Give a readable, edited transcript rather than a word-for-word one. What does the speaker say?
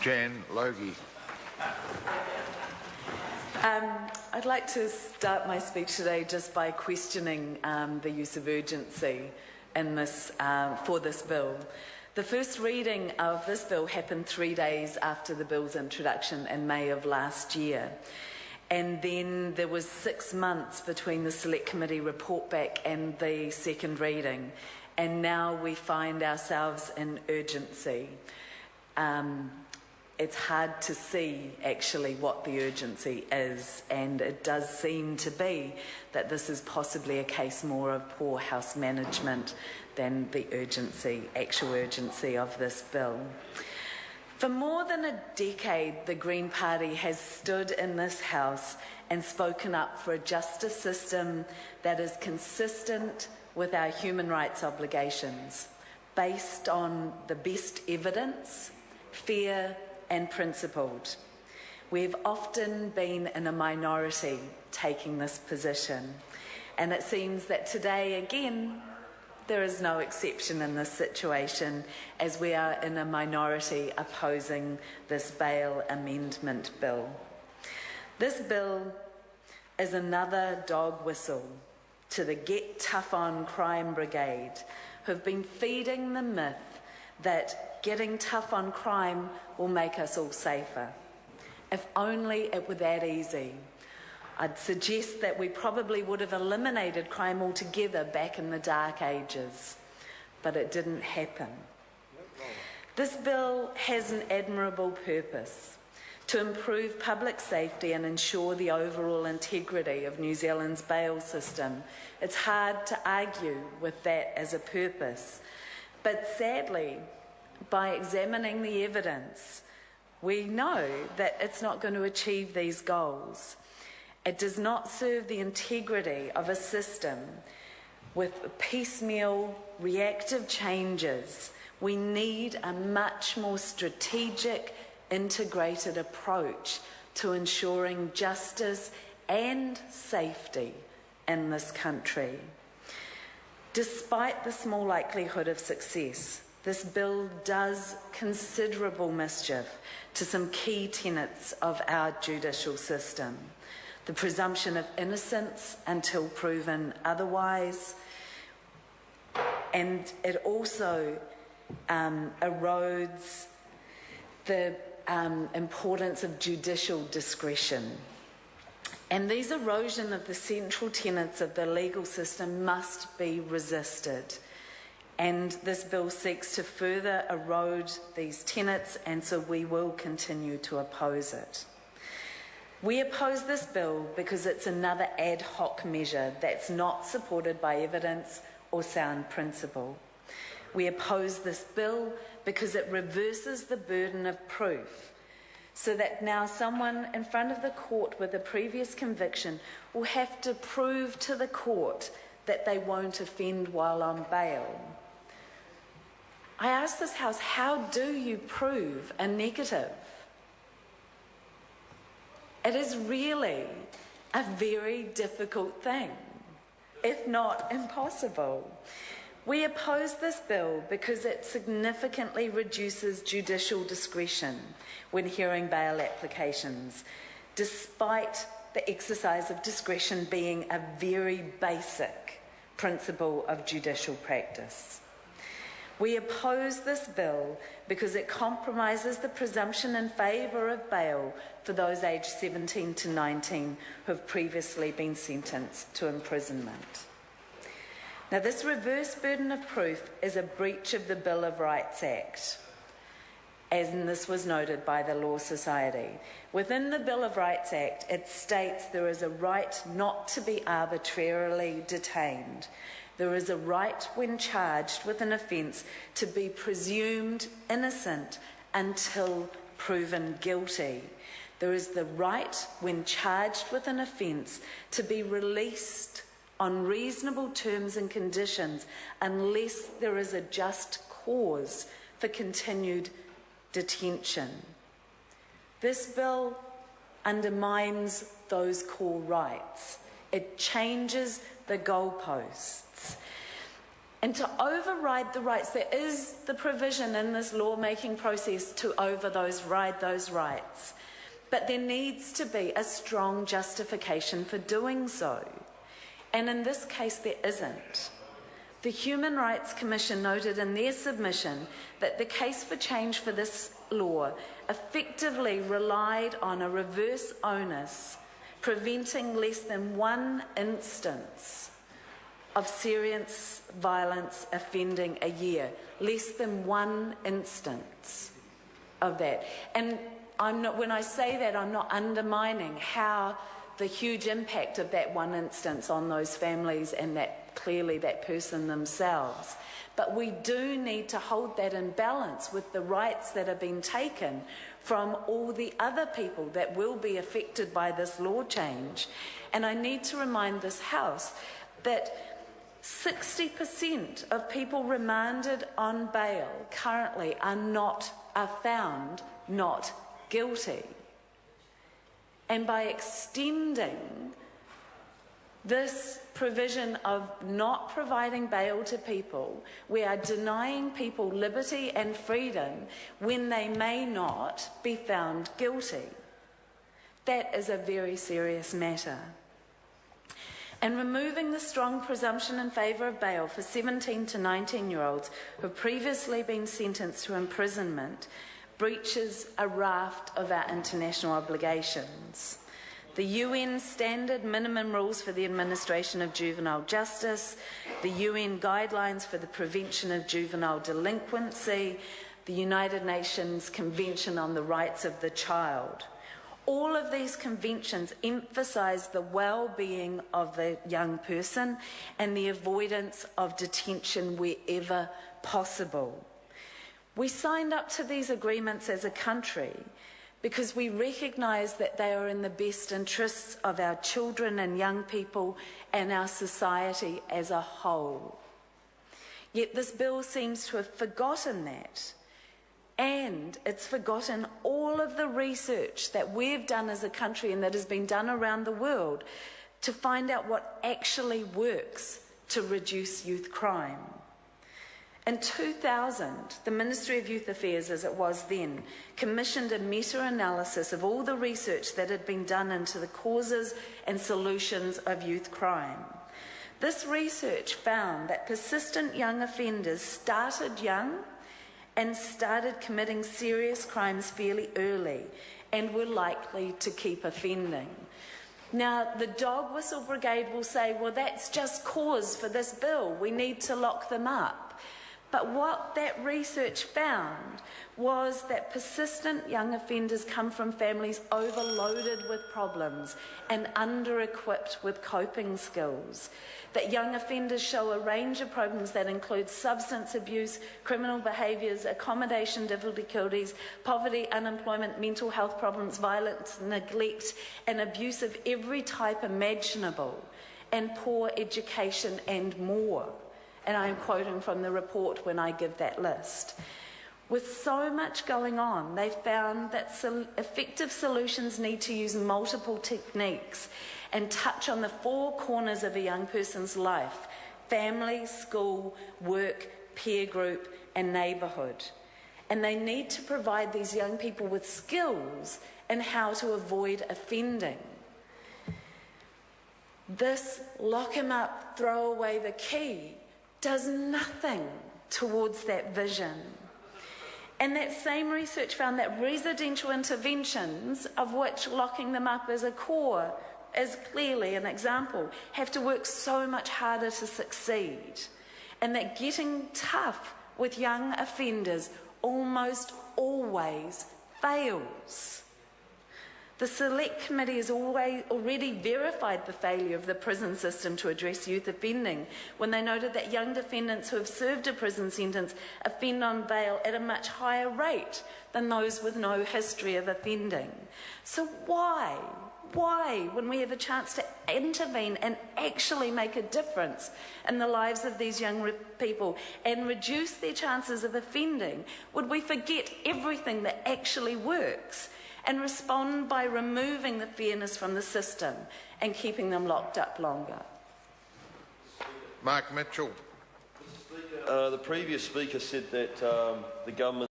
Jan Logie. I'd like to start my speech today just by questioning the use of urgency in this, for this bill. The first reading of this bill happened 3 days after the bill's introduction in May of last year. And then there was 6 months between the Select Committee report back and the second reading. And now we find ourselves in urgency. It's hard to see actually what the urgency is, and it does seem to be that this is possibly a case more of poor House management than the actual urgency of this bill. For more than a decade, the Green Party has stood in this House and spoken up for a justice system that is consistent with our human rights obligations, based on the best evidence, fair and principled. We've often been in a minority taking this position, and it seems that today again there is no exception in this situation, as we are in a minority opposing this bail amendment bill. This bill is another dog whistle to the Get Tough On Crime Brigade, who've been feeding the myth that getting tough on crime will make us all safer. If only it were that easy. I'd suggest that we probably would have eliminated crime altogether back in the dark ages, but it didn't happen. This bill has an admirable purpose: to improve public safety and ensure the overall integrity of New Zealand's bail system. It's hard to argue with that as a purpose, but sadly, by examining the evidence, we know that it's not going to achieve these goals. It does not serve the integrity of a system with piecemeal, reactive changes. We need a much more strategic, integrated approach to ensuring justice and safety in this country. Despite the small likelihood of success, this bill does considerable mischief to some key tenets of our judicial system: the presumption of innocence until proven otherwise, and it also erodes the importance of judicial discretion. And these erosion of the central tenets of the legal system must be resisted. And this bill seeks to further erode these tenets, and so we will continue to oppose it. We oppose this bill because it's another ad hoc measure that's not supported by evidence or sound principle. We oppose this bill because it reverses the burden of proof, so that now someone in front of the court with a previous conviction will have to prove to the court that they won't offend while on bail. I ask this House, how do you prove a negative? It is really a very difficult thing, if not impossible. We oppose this bill because it significantly reduces judicial discretion when hearing bail applications, despite the exercise of discretion being a very basic principle of judicial practice. We oppose this bill because it compromises the presumption in favour of bail for those aged 17 to 19 who have previously been sentenced to imprisonment. Now, this reverse burden of proof is a breach of the Bill of Rights Act, as this was noted by the Law Society. Within the Bill of Rights Act, it states there is a right not to be arbitrarily detained. There is a right, when charged with an offence, to be presumed innocent until proven guilty. There is the right, when charged with an offence, to be released on reasonable terms and conditions unless there is a just cause for continued detention. This bill undermines those core rights. It changes the goalposts. And to override the rights, there is the provision in this lawmaking process to override those rights. But there needs to be a strong justification for doing so. And in this case, there isn't. The Human Rights Commission noted in their submission that the case for change for this law effectively relied on a reverse onus, preventing less than one instance of serious violence offending a year. Less than one instance of that. And when I say that, I'm not undermining how the huge impact of that one instance on those families and that clearly that person themselves. But we do need to hold that in balance with the rights that have been taken from all the other people that will be affected by this law change. And I need to remind this House that 60% of people remanded on bail currently are found not guilty. And by extending this provision of not providing bail to people, we are denying people liberty and freedom when they may not be found guilty. That is a very serious matter. And removing the strong presumption in favour of bail for 17 to 19-year-olds who have previously been sentenced to imprisonment breaches a raft of our international obligations. The UN Standard Minimum Rules for the Administration of Juvenile Justice, the UN Guidelines for the Prevention of Juvenile Delinquency, the United Nations Convention on the Rights of the Child. All of these conventions emphasise the well-being of the young person and the avoidance of detention wherever possible. We signed up to these agreements as a country because we recognise that they are in the best interests of our children and young people and our society as a whole. Yet this bill seems to have forgotten that. And it's forgotten all of the research that we've done as a country and that has been done around the world to find out what actually works to reduce youth crime. In 2000, the Ministry of Youth Affairs, as it was then, commissioned a meta-analysis of all the research that had been done into the causes and solutions of youth crime. This research found that persistent young offenders started young and started committing serious crimes fairly early and were likely to keep offending. Now, the Dog Whistle Brigade will say, well, that's just cause for this bill. We need to lock them up. But what that research found was that persistent young offenders come from families overloaded with problems and under-equipped with coping skills. That young offenders show a range of problems that include substance abuse, criminal behaviours, accommodation difficulties, poverty, unemployment, mental health problems, violence, neglect, and abuse of every type imaginable, and poor education and more. And I'm quoting from the report when I give that list. With so much going on, they found that effective solutions need to use multiple techniques and touch on the four corners of a young person's life: family, school, work, peer group, and neighbourhood. And they need to provide these young people with skills in how to avoid offending. This lock him up, throw away the key does nothing towards that vision. And that same research found that residential interventions, of which locking them up is a core, is clearly an example, have to work so much harder to succeed. And that getting tough with young offenders almost always fails. The Select Committee has already verified the failure of the prison system to address youth offending when they noted that young defendants who have served a prison sentence offend on bail at a much higher rate than those with no history of offending. So why, when we have a chance to intervene and actually make a difference in the lives of these young people and reduce their chances of offending, would we forget everything that actually works and respond by removing the fairness from the system and keeping them locked up longer? Mark Mitchell. the previous speaker said that the government